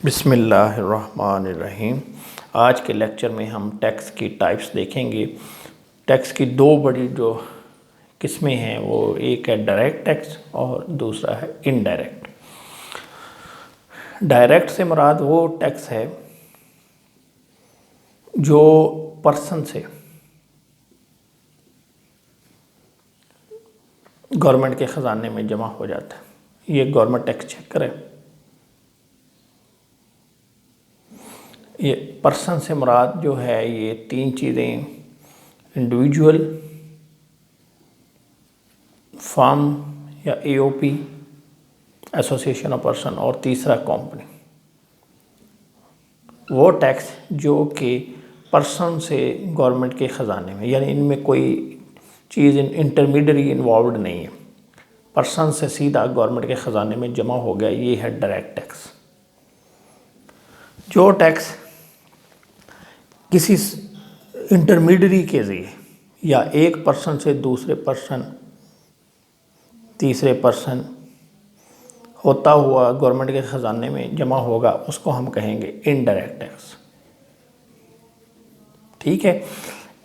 बिस्मिल्लाहिर्रहमानिर्रहीम। आज के लेक्चर में हम टैक्स की टाइप्स देखेंगे। टैक्स की दो बड़ी जो किस्में हैं वो एक है डायरेक्ट टैक्स और दूसरा है इनडायरेक्ट। डायरेक्ट से मुराद वो टैक्स है जो पर्सन से गवर्नमेंट के ख़जाने में जमा हो जाता है। ये गवर्नमेंट टैक्स चेक करे। ये पर्सन से मुराद जो है ये तीन चीज़ें, इंडिविजुअल, फर्म या एओपी, एसोसिएशन ऑफ पर्सन, और तीसरा कंपनी। वो टैक्स जो कि पर्सन से गवर्नमेंट के ख़जाने में, यानी इनमें कोई चीज़ इंटरमीडियरी इन्वॉल्व नहीं है, पर्सन से सीधा गवर्नमेंट के ख़जाने में जमा हो गया, ये है डायरेक्ट टैक्स। जो टैक्स किसी इंटरमीडियरी के ज़रिए या एक पर्सन से दूसरे पर्सन, तीसरे पर्सन होता हुआ गवर्नमेंट के ख़जाने में जमा होगा, उसको हम कहेंगे इनडायरेक्ट टैक्स। ठीक है,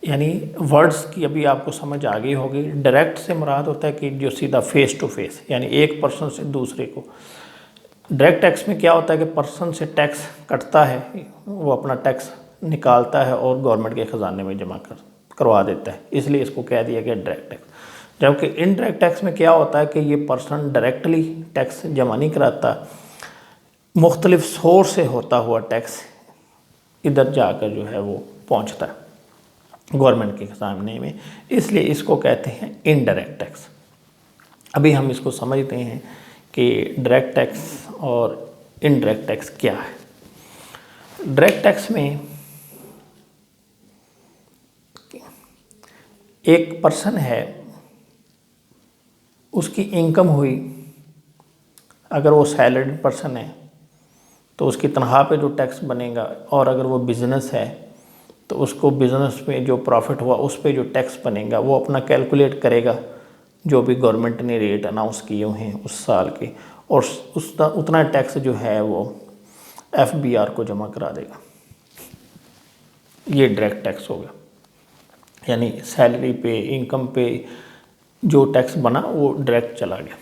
यानी वर्ड्स की अभी आपको समझ आ गई होगी। डायरेक्ट से मुराद होता है कि जो सीधा फेस टू फेस, यानी एक पर्सन से दूसरे को। डायरेक्ट टैक्स में क्या होता है कि पर्सन से टैक्स कटता है, वो अपना टैक्स निकालता है और गवर्नमेंट के ख़जाने में जमा करवा देता है, इसलिए इसको कह दिया गया डायरेक्ट टैक्स। जबकि इनडायरेक्ट टैक्स में क्या होता है कि ये पर्सन डायरेक्टली टैक्स जमा नहीं कराता, मुख्तलिफ सोर्स से होता हुआ टैक्स इधर जाकर जो है वो पहुंचता है गवर्नमेंट के ख़जाने में, इसलिए इसको कहते हैं इनडायरेक्ट टैक्स। अभी हम इसको समझते हैं कि डायरेक्ट टैक्स और इनडायरेक्ट टैक्स क्या है। डायरेक्ट टैक्स में एक पर्सन है, उसकी इनकम हुई, अगर वो सैलरीड पर्सन है तो उसकी तनख्वाह पे जो टैक्स बनेगा, और अगर वो बिज़नेस है तो उसको बिज़नेस पे जो प्रॉफिट हुआ उस पे जो टैक्स बनेगा वो अपना कैलकुलेट करेगा, जो भी गवर्नमेंट ने रेट अनाउंस किए हुए हैं उस साल के, और उतना टैक्स जो है वो एफबीआर को जमा करा देगा। ये डायरेक्ट टैक्स हो गया, यानी सैलरी पे, इनकम पे जो टैक्स बना वो डायरेक्ट चला गया।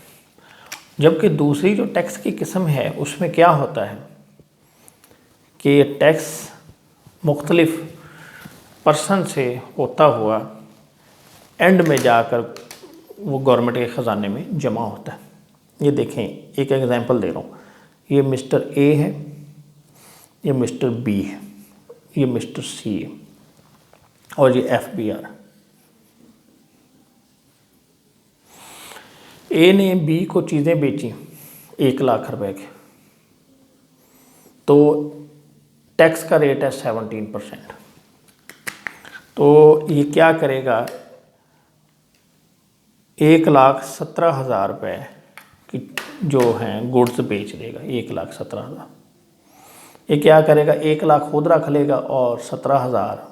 जबकि दूसरी जो टैक्स की किस्म है उसमें क्या होता है कि टैक्स मुख्तलिफ पर्सन से होता हुआ एंड में जाकर वो गवर्नमेंट के ख़जाने में जमा होता है। ये देखें, एक एग्जांपल दे रहा हूँ। ये मिस्टर ए है, ये मिस्टर बी है, ये मिस्टर सी है, और ये एफबीआर। ए ने बी को चीज़ें बेची 1 लाख रुपए के, तो टैक्स का रेट है 17%। तो ये क्या करेगा, 1,17,000 रुपये की जो हैं गुड्स बेच देगा, 1,17,000। ये क्या करेगा, 1 लाख खुद रख लेगा और 17,000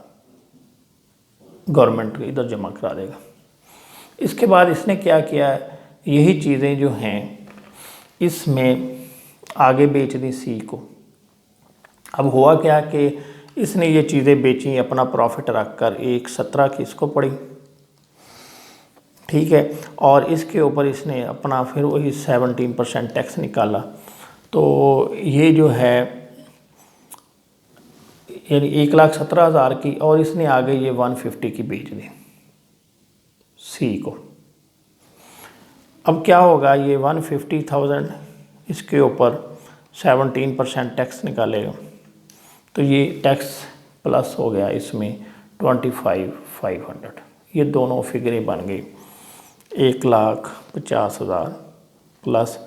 गवर्नमेंट इधर जमा करा देगा। इसके बाद इसने क्या किया, यही चीज़ें जो हैं इसमें आगे बेच दी सी को। अब हुआ क्या कि इसने ये चीज़ें बेची, अपना प्रॉफिट रख कर 1,17 की इसको पड़ी, ठीक है, और इसके ऊपर इसने अपना फिर वही 17% टैक्स निकाला। तो ये जो है यानी 1,17,000 की, और इसने आगे ये 150 की बेच दी सी को। अब क्या होगा, ये 150,000 इसके ऊपर 17% टैक्स निकालेगा, तो ये टैक्स प्लस हो गया इसमें 25,500। ये दोनों फिगरें बन गई 1,50,000 प्लस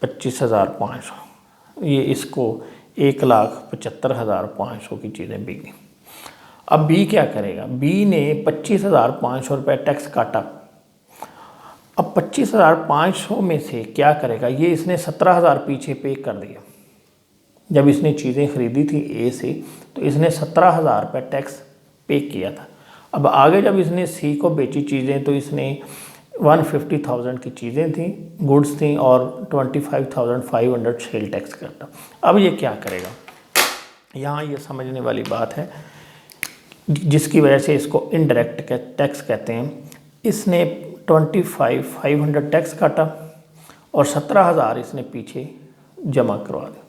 25,500। ये इसको 1,75,500 की चीज़ें बिकी। अब बी क्या करेगा, बी ने 25,500 रुपये टैक्स काटा। अब 25,500 में से क्या करेगा, ये इसने 17,000 पीछे पे कर दिया। जब इसने चीज़ें ख़रीदी थी ए से, तो इसने 17,000 रुपये टैक्स पे किया था। अब आगे जब इसने सी को बेची चीज़ें, तो इसने 150,000 की चीज़ें थी, गुड्स थी, और 25,500 सेल टैक्स करता। अब ये क्या करेगा, यहाँ ये समझने वाली बात है जिसकी वजह से इसको इनडायरेक्ट टैक्स कहते हैं। इसने 25,500 टैक्स काटा और 17,000 इसने पीछे जमा करवा दिया,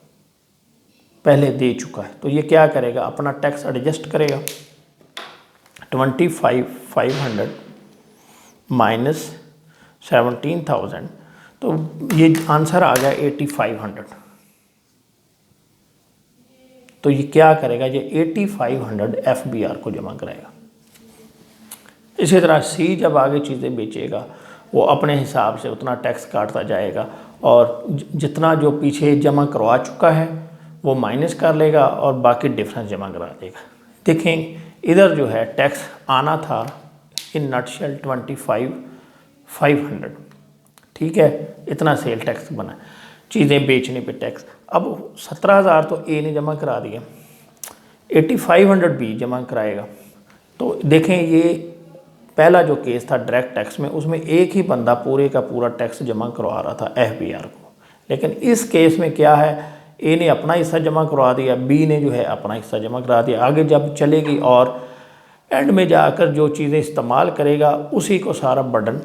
पहले दे चुका है। तो ये क्या करेगा, अपना टैक्स एडजस्ट करेगा। 25,500 माइनस 17,000, तो ये आंसर आ गया 8,500। तो ये क्या करेगा, ये 8,500 FBR को जमा कराएगा। इसी तरह C जब आगे चीज़ें बेचेगा वो अपने हिसाब से उतना टैक्स काटता जाएगा और जितना जो पीछे जमा करवा चुका है वो माइनस कर लेगा और बाकी डिफरेंस जमा करा देगा। देखें इधर जो है टैक्स आना था इन नटशेल 25,500, ठीक है, इतना सेल टैक्स बना, चीज़ें बेचने पे टैक्स। अब 17,000 तो A ने जमा करा दिया, 8,500 B जमा कराएगा। तो देखें ये पहला जो केस था डायरेक्ट टैक्स में, उसमें एक ही बंदा पूरे का पूरा टैक्स जमा करवा रहा था FBR को। लेकिन इस केस में क्या है, A ने अपना हिस्सा जमा करवा दिया, B ने जो है अपना हिस्सा जमा करा दिया। आगे जब चलेगी और एंड में जाकर जो चीज़ें इस्तेमाल करेगा उसी को सारा बर्डन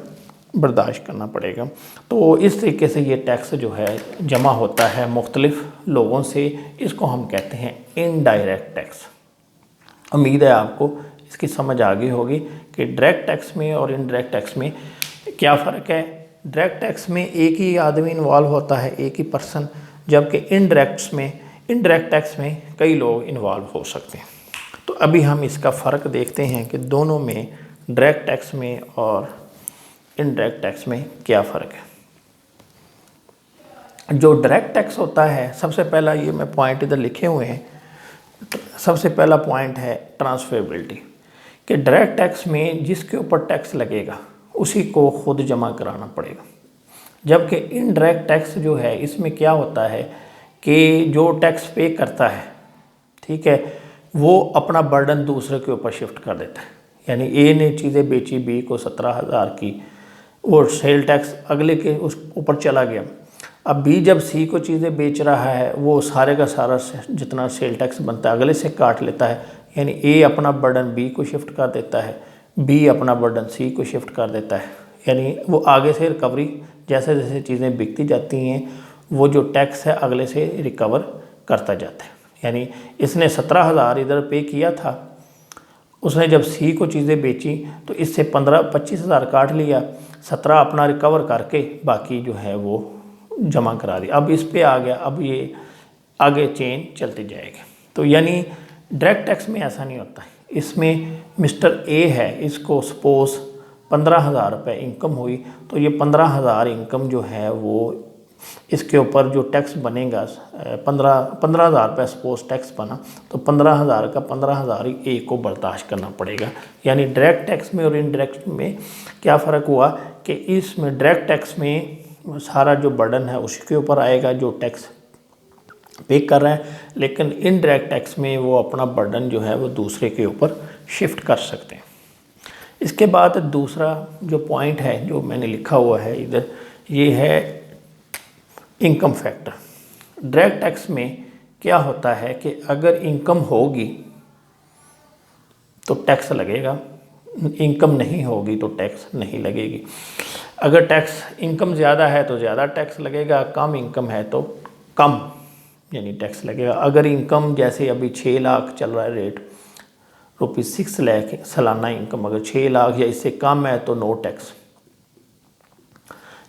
बर्दाश्त करना पड़ेगा। तो इस तरीके से ये टैक्स जो है जमा होता है मुख्तलिफ लोगों से, इसको हम कहते हैं इनडायरेक्ट टैक्स। उम्मीद है आपको इसकी समझ आ गई होगी कि डायरेक्ट टैक्स में और इनडायरेक्ट टैक्स में क्या फ़र्क है। डायरेक्ट टैक्स में एक ही आदमी इन्वॉल्व होता है, एक ही पर्सन, जबकि इनडायरेक्ट टैक्स में कई लोग इन्वॉल्व हो सकते हैं। तो अभी हम इसका फ़र्क देखते हैं कि दोनों में, डायरेक्ट टैक्स में और इनडायरेक्ट टैक्स में क्या फ़र्क है। जो डायरेक्ट टैक्स होता है, सबसे पहला ये मैं पॉइंट इधर लिखे हुए हैं, सबसे पहला पॉइंट है ट्रांसफरेबिलिटी, कि डायरेक्ट टैक्स में जिसके ऊपर टैक्स लगेगा उसी को खुद जमा कराना पड़ेगा। जबकि इनडायरेक्ट टैक्स जो है इसमें क्या होता है कि जो टैक्स पे करता है, ठीक है, वो अपना बर्डन दूसरे के ऊपर शिफ्ट कर देता है। यानी A ने चीज़ें बेची B को 17,000 की, वो सेल टैक्स अगले के उस ऊपर चला गया। अब B जब C को चीज़ें बेच रहा है वो सारे का सारा जितना सेल टैक्स बनता है अगले से काट लेता है। यानी A अपना बर्डन B को शिफ्ट कर देता है, B अपना बर्डन C को शिफ्ट कर देता है। यानी वो आगे से रिकवरी, जैसे जैसे चीज़ें बिकती जाती हैं वो जो टैक्स है अगले से रिकवर करता जाता है। यानी इसने 17,000 इधर पे किया था, उसने जब C को चीज़ें बेची तो इससे 25,000 काट लिया, 17 अपना रिकवर करके बाकी जो है वो जमा करा दिया। अब इस पे आ गया, अब ये आगे चेन चलती जाएगी। तो यानी डायरेक्ट टैक्स में ऐसा नहीं होता है। इसमें मिस्टर A है, इसको सपोज़ 15,000 रुपये इनकम हुई, तो ये 15,000 इनकम जो है वो इसके ऊपर जो टैक्स बनेगा 15,000 रुपये सपोज टैक्स बना, तो 15,000 का 15,000 ही A को बर्दाश्त करना पड़ेगा। यानी डायरेक्ट टैक्स में और इनडायरेक्ट में क्या फ़र्क हुआ कि इसमें डायरेक्ट टैक्स में सारा जो बर्डन है उसके ऊपर आएगा जो टैक्स पे कर रहा है, लेकिन इनडायरेक्ट टैक्स में वो अपना बर्डन जो है वो दूसरे के ऊपर शिफ्ट कर सकते हैं। इसके बाद दूसरा जो पॉइंट है जो मैंने लिखा हुआ है इधर, ये है इनकम फैक्टर। डायरेक्ट टैक्स में क्या होता है कि अगर इनकम होगी तो टैक्स लगेगा, इनकम नहीं होगी तो टैक्स नहीं लगेगी। अगर टैक्स इनकम ज़्यादा है तो ज़्यादा टैक्स लगेगा, कम इनकम है तो कम यानी टैक्स लगेगा। अगर इनकम जैसे अभी 6 लाख चल रहा है रेट, ₹6 लाख सालाना इनकम, अगर 6 लाख या इससे कम है तो नो टैक्स।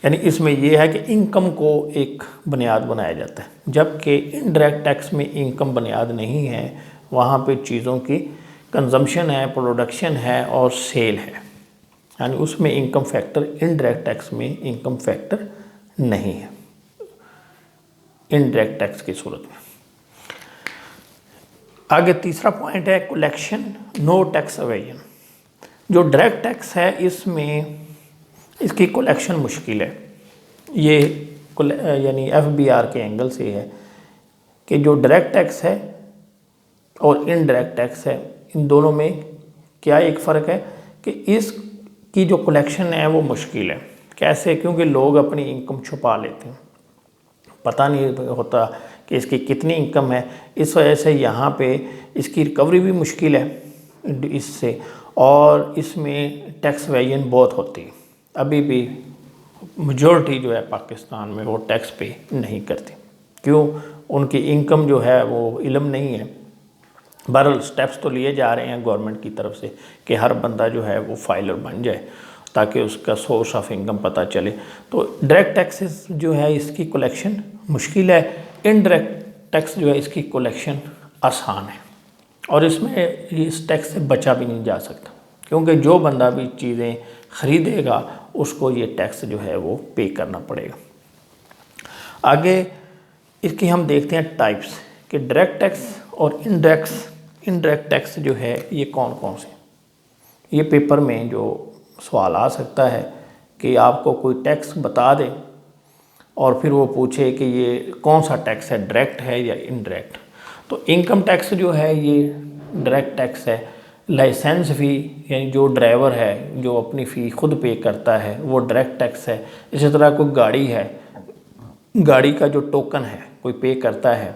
यानी इसमें यह है कि इनकम को एक बुनियाद बनाया जाता है, जबकि इनडायरेक्ट टैक्स में इनकम बुनियाद नहीं है, वहाँ पे चीज़ों की कंजम्पशन है, प्रोडक्शन है और सेल है। यानी उसमें इनकम फैक्टर, इनडायरेक्ट टैक्स में इनकम फैक्टर नहीं है इनडायरेक्ट टैक्स की सूरत में। आगे तीसरा पॉइंट है कलेक्शन, नो टैक्स एवेजन। जो डायरेक्ट टैक्स है इसमें इसकी कलेक्शन मुश्किल है। ये यानी FBR के एंगल से है कि जो डायरेक्ट टैक्स है और इनडायरेक्ट टैक्स है, इन दोनों में क्या एक फ़र्क है कि इसकी जो कलेक्शन है वो मुश्किल है। कैसे? क्योंकि लोग अपनी इनकम छुपा लेते हैं, पता नहीं होता कि इसकी कितनी इनकम है। इस वजह से यहाँ पे इसकी रिकवरी भी मुश्किल है इससे, और इसमें टैक्स वेजन बहुत होती है। अभी भी मेजॉरिटी जो है पाकिस्तान में वो टैक्स पे नहीं करती। क्यों? उनकी इनकम जो है वो इल्म नहीं है। बहरहाल स्टेप्स तो लिए जा रहे हैं गवर्नमेंट की तरफ से कि हर बंदा जो है वो फाइलर बन जाए ताकि उसका सोर्स ऑफ इनकम पता चले। तो डायरेक्ट टैक्सेस जो है इसकी कलेक्शन मुश्किल है, इनडायरेक्ट टैक्स जो है इसकी कलेक्शन आसान है, और इसमें इस टैक्स से बचा भी नहीं जा सकता, क्योंकि जो बंदा भी चीज़ें ख़रीदेगा उसको ये टैक्स जो है वो पे करना पड़ेगा। आगे इसकी हम देखते हैं टाइप्स कि डायरेक्ट टैक्स और इनडायरेक्ट टैक्स जो है ये कौन कौन से। ये पेपर में जो सवाल आ सकता है कि आपको कोई टैक्स बता दे और फिर वो पूछे कि ये कौन सा टैक्स है, डायरेक्ट है या इनडायरेक्ट। तो इनकम टैक्स जो है ये डायरेक्ट टैक्स है। लाइसेंस फ़ी यानी जो ड्राइवर है जो अपनी फ़ी खुद पे करता है वो डायरेक्ट टैक्स है। इसी तरह कोई गाड़ी है, गाड़ी का जो टोकन है कोई पे करता है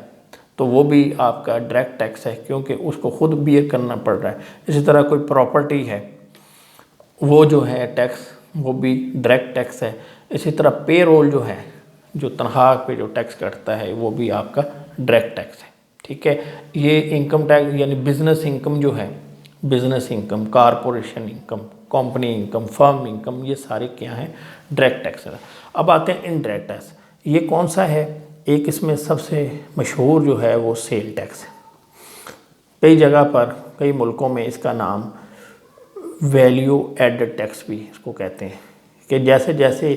तो वो भी आपका डायरेक्ट टैक्स है, क्योंकि उसको खुद बियर करना पड़ रहा है। इसी तरह कोई प्रॉपर्टी है वो जो है टैक्स वो भी डायरेक्ट टैक्स है। इसी तरह पे रोल जो है, जो तनख्वाह पे जो टैक्स कटता है वो भी आपका डायरेक्ट टैक्स है। ठीक है, ये इनकम टैक्स यानी बिज़नेस इनकम जो है, business income, corporation income, company income, firm income, ये सारे क्या हैं? डायरेक्ट टैक्स है। अब आते हैं इनडायरेक्ट टैक्स। ये कौन सा है? एक इसमें सबसे मशहूर जो है वो सेल टैक्स है। कई जगह पर, कई मुल्कों में इसका नाम वैल्यू एडेड टैक्स भी इसको कहते हैं, कि जैसे जैसे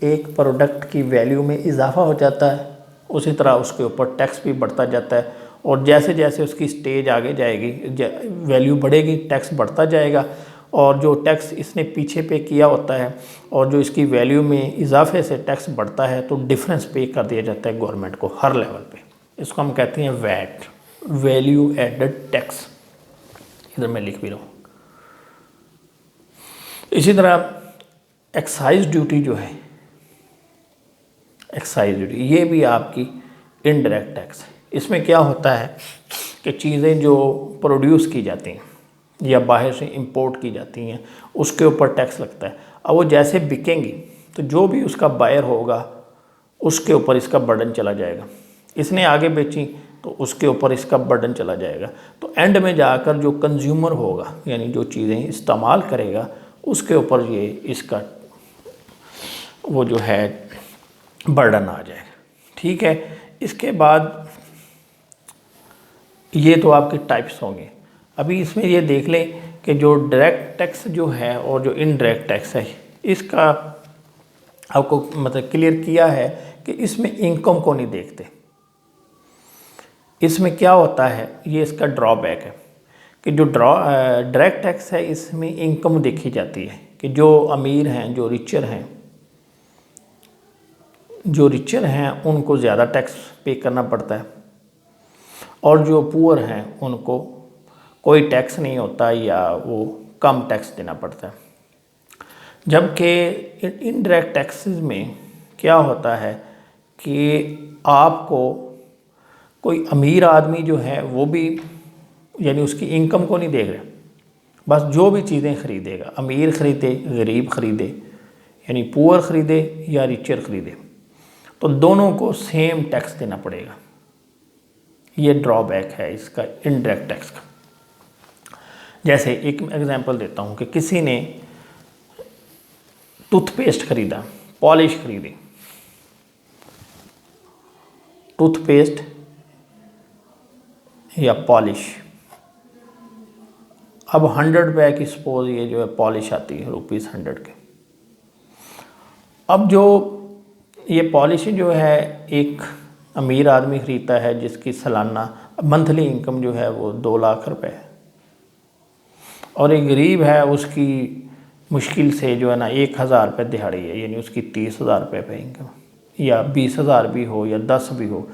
एक प्रोडक्ट की वैल्यू में इजाफा हो जाता है उसी तरह उसके ऊपर टैक्स भी बढ़ता जाता है, और जैसे जैसे उसकी स्टेज आगे जाएगी, वैल्यू बढ़ेगी, टैक्स बढ़ता जाएगा, और जो टैक्स इसने पीछे पे किया होता है और जो इसकी वैल्यू में इजाफे से टैक्स बढ़ता है तो डिफरेंस पे कर दिया जाता है गवर्नमेंट को हर लेवल पे। इसको हम कहते हैं वैट, वैल्यू एडेड टैक्स। इधर मैं लिख भी रहा हूँ। इसी तरह एक्साइज ड्यूटी जो है, एक्साइज ड्यूटी ये भी आपकी इनडायरेक्ट टैक्स है। इसमें क्या होता है कि चीज़ें जो प्रोड्यूस की जाती हैं या बाहर से इंपोर्ट की जाती हैं उसके ऊपर टैक्स लगता है। अब वो जैसे बिकेंगी तो जो भी उसका बायर होगा उसके ऊपर इसका बर्डन चला जाएगा। इसने आगे बेची तो उसके ऊपर इसका बर्डन चला जाएगा। तो एंड में जाकर जो कंज्यूमर होगा यानी जो चीज़ें इस्तेमाल करेगा उसके ऊपर ये इसका वो जो है बर्डन आ जाएगा। ठीक है, इसके बाद ये तो आपके टाइप्स होंगे। अभी इसमें ये देख लें कि जो डायरेक्ट टैक्स जो है और जो इनडायरेक्ट टैक्स है इसका आपको मतलब क्लियर किया है कि इसमें इनकम को नहीं देखते। इसमें क्या होता है, ये इसका ड्रॉबैक है कि जो डायरेक्ट टैक्स है इसमें इनकम देखी जाती है कि जो अमीर हैं, जो रिचर हैं उनको ज़्यादा टैक्स पे करना पड़ता है, और जो पुअर हैं उनको कोई टैक्स नहीं होता या वो कम टैक्स देना पड़ता है। जबकि इनडायरेक्ट टैक्सेस में क्या होता है कि आपको कोई अमीर आदमी जो है वो भी यानी उसकी इनकम को नहीं देख रहे, बस जो भी चीज़ें ख़रीदेगा, अमीर ख़रीदे, गरीब ख़रीदे, यानी पुअर ख़रीदे या रिचर ख़रीदे, तो दोनों को सेम टैक्स देना पड़ेगा। ये ड्रॉबैक है इसका इनडायरेक्ट टैक्स का। जैसे एक एग्जांपल देता हूँ कि किसी ने टूथपेस्ट ख़रीदा, पॉलिश ख़रीदी, टूथपेस्ट या पॉलिश। अब 100 रुपये की सपोज ये जो है पॉलिश आती है ₹100 के। अब जो ये पॉलिश जो है एक अमीर आदमी ख़रीदता है जिसकी सालाना मंथली इनकम जो है वो 2 लाख रुपए है, और एक गरीब है उसकी मुश्किल से जो है ना 1000 रुपये दिहाड़ी है, यानी उसकी 30,000 रुपये पे इनकम, या 20,000 भी हो या 10 भी हो,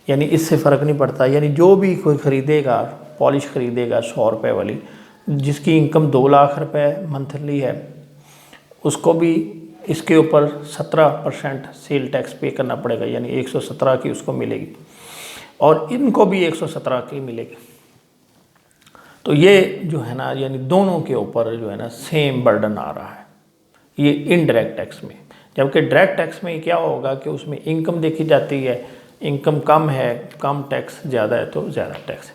यानी इससे फ़र्क नहीं पड़ता। यानी जो भी कोई ख़रीदेगा पॉलिश ख़रीदेगा 100 रुपये वाली, जिसकी इनकम 2 लाख रुपए मंथली है, उसको भी इसके ऊपर 17% सेल टैक्स पे करना पड़ेगा, यानी 117 की उसको मिलेगी और इनको भी 117 की मिलेगी। तो ये जो है ना, यानी दोनों के ऊपर जो है ना सेम बर्डन आ रहा है ये इनडायरेक्ट टैक्स में। जबकि डायरेक्ट टैक्स में क्या होगा कि उसमें इनकम देखी जाती है, इनकम कम है कम टैक्स, ज़्यादा है तो ज़्यादा टैक्स।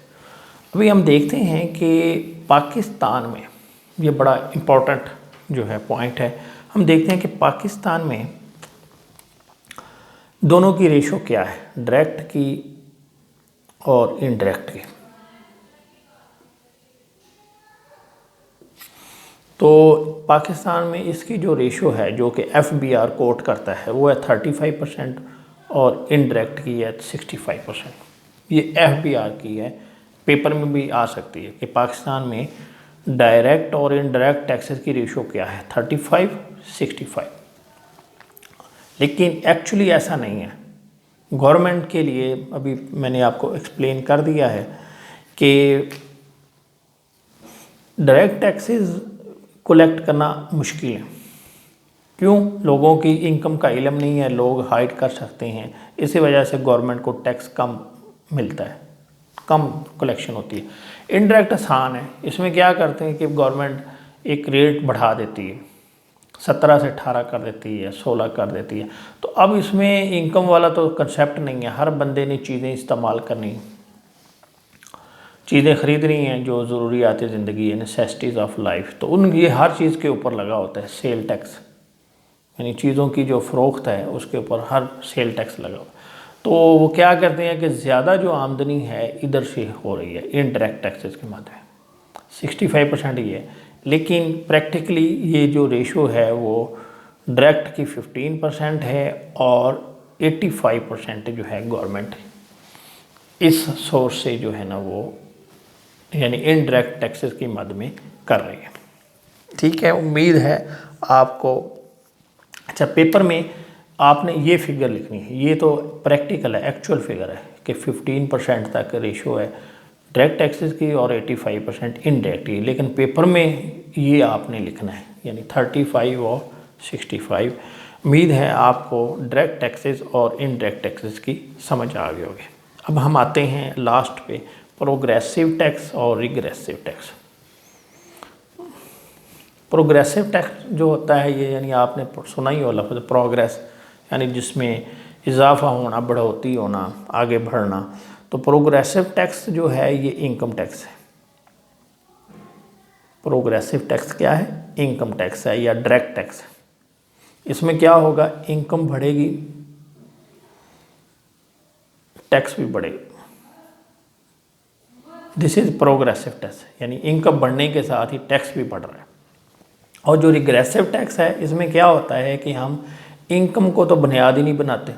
अभी हम देखते हैं कि पाकिस्तान में ये बड़ा इम्पोर्टेंट जो है पॉइंट है, हम देखते हैं कि पाकिस्तान में दोनों की रेशो क्या है, डायरेक्ट की और इनडायरेक्ट की। तो पाकिस्तान में इसकी जो रेशो है जो कि FBR कोट करता है वो है 35% और इनडायरेक्ट की है 65%। ये FBR की है, पेपर में भी आ सकती है कि पाकिस्तान में डायरेक्ट और इनडायरेक्ट टैक्सेस की रेशो क्या है, 35-65। लेकिन एक्चुअली ऐसा नहीं है। गवर्नमेंट के लिए अभी मैंने आपको एक्सप्लेन कर दिया है कि डायरेक्ट टैक्सेस कलेक्ट करना मुश्किल है। क्यों? लोगों की इनकम का इल्म नहीं है, लोग हाइड कर सकते हैं, इसी वजह से गवर्नमेंट को टैक्स कम मिलता है, कम कलेक्शन होती है। इनडायरेक्ट आसान है, इसमें क्या करते हैं कि गवर्नमेंट एक रेट बढ़ा देती है, 17 से 18 कर देती है, 16 कर देती है। तो अब इसमें इनकम वाला तो कंसेप्ट नहीं है, हर बंदे ने चीज़ें इस्तेमाल करनी, चीज़ें ख़रीदनी हैं जो ज़रूरियात ज़िंदगी है, नेसेसिटीज़ ऑफ लाइफ। तो उन ये हर चीज़ के ऊपर लगा होता है सेल टैक्स, यानी चीज़ों की जो फ़रोख्त है उसके ऊपर हर सेल टैक्स लगा हुआ। तो वो क्या करते हैं कि ज़्यादा जो आमदनी है इधर से हो रही है इनडायरेक्ट टैक्सेस के माध्यम, 65% ये है। लेकिन प्रैक्टिकली ये जो रेशो है वो डायरेक्ट की 15% है और 85% जो है गवर्नमेंट इस सोर्स से जो है ना वो यानी इनडायरेक्ट टैक्सेस की मद में कर रही है। ठीक है, उम्मीद है आपको। अच्छा, पेपर में आपने ये फिगर लिखनी है, ये तो प्रैक्टिकल है, एक्चुअल फिगर है कि 15% तक रेशो है डायरेक्ट टैक्सेस की और 85% इनडायरेक्ट की। लेकिन पेपर में ये आपने लिखना है, यानी 35 और 65। उम्मीद है आपको डायरेक्ट टैक्सेस और इनडायरेक्ट टैक्सेस की समझ आ गई होगी। अब हम आते हैं लास्ट पे, प्रोग्रेसिव टैक्स और रिग्रेसिव टैक्स। प्रोग्रेसिव टैक्स जो होता है ये, यानी आपने सुना ही हो लफ्ज़ प्रोग्रेस, यानी जिसमें इजाफा होना, बढ़ोतरी होना, आगे बढ़ना। तो प्रोग्रेसिव टैक्स जो है ये इनकम टैक्स है। प्रोग्रेसिव टैक्स क्या है? इनकम टैक्स है या डायरेक्ट टैक्स है। इसमें क्या होगा, इनकम बढ़ेगी टैक्स भी बढ़ेगा। दिस इज़ प्रोग्रेसिव टैक्स, यानी इनकम बढ़ने के साथ ही टैक्स भी बढ़ रहा है। और जो रिग्रेसिव टैक्स है इसमें क्या होता है कि हम इनकम को तो बुनियाद ही नहीं बनाते।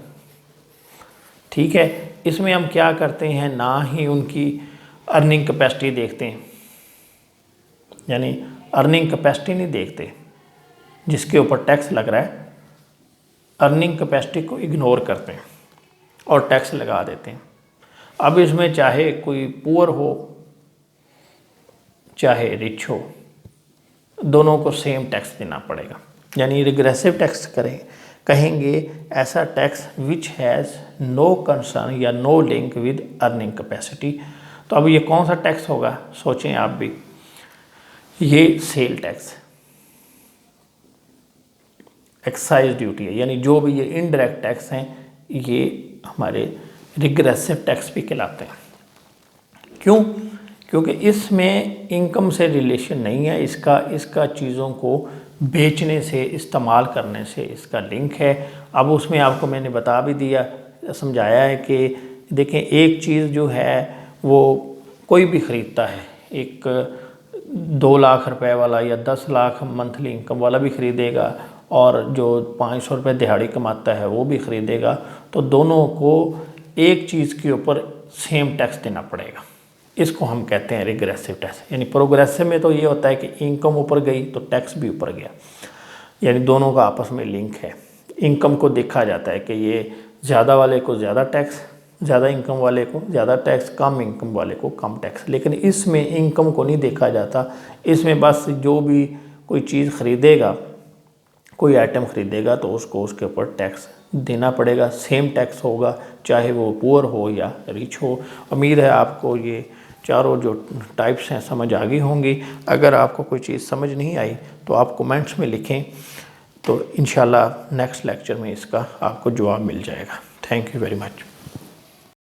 ठीक है, इसमें हम क्या करते हैं, ना ही उनकी अर्निंग कैपेसिटी देखते हैं, यानी अर्निंग कैपेसिटी नहीं देखते जिसके ऊपर टैक्स लग रहा है, अर्निंग कैपेसिटी को इग्नोर करते हैं और टैक्स लगा देते हैं। अब इसमें चाहे कोई पुअर हो चाहे रिच हो, दोनों को सेम टैक्स देना पड़ेगा। यानी रिग्रेसिव टैक्स कहेंगे ऐसा tax which has no concern या no link with earning capacity. तो अब ये कौन सा टैक्स होगा, सोचें आप भी। ये सेल टैक्स, एक्साइज ड्यूटी है, यानी जो भी ये इनडायरेक्ट टैक्स हैं ये हमारे रिग्रेसिव टैक्स भी कहलाते हैं। क्यों? क्योंकि इसमें इनकम से रिलेशन नहीं है, इसका चीज़ों को बेचने से, इस्तेमाल करने से इसका लिंक है। अब उसमें आपको मैंने बता भी दिया, समझाया है कि देखें एक चीज़ जो है वो कोई भी ख़रीदता है, एक 2 लाख रुपए वाला या 10 लाख मंथली इनकम वाला भी ख़रीदेगा और जो 500 रुपये दिहाड़ी कमाता है वो भी ख़रीदेगा। तो दोनों को एक चीज़ के ऊपर सेम टैक्स देना पड़ेगा। इसको हम कहते हैं रिग्रेसिव टैक्स। यानी प्रोग्रेसिव में तो ये होता है कि इनकम ऊपर गई तो टैक्स भी ऊपर गया, यानी दोनों का आपस में लिंक है। इनकम को देखा जाता है कि ये ज़्यादा वाले को ज़्यादा टैक्स, ज़्यादा इनकम वाले को ज़्यादा टैक्स, कम इनकम वाले को कम टैक्स। लेकिन इसमें इनकम को नहीं देखा जाता, इसमें बस जो भी कोई चीज़ ख़रीदेगा, कोई आइटम ख़रीदेगा तो उसको उसके ऊपर टैक्स देना पड़ेगा। सेम टैक्स होगा चाहे वो पुअर हो या रिच हो। उम्मीद है आपको ये चारों जो टाइप्स हैं समझ आ गई होंगी। अगर आपको कोई चीज़ समझ नहीं आई तो आप कमेंट्स में लिखें, तो इंशाल्लाह नेक्स्ट लेक्चर में इसका आपको जवाब मिल जाएगा। Thank you very much.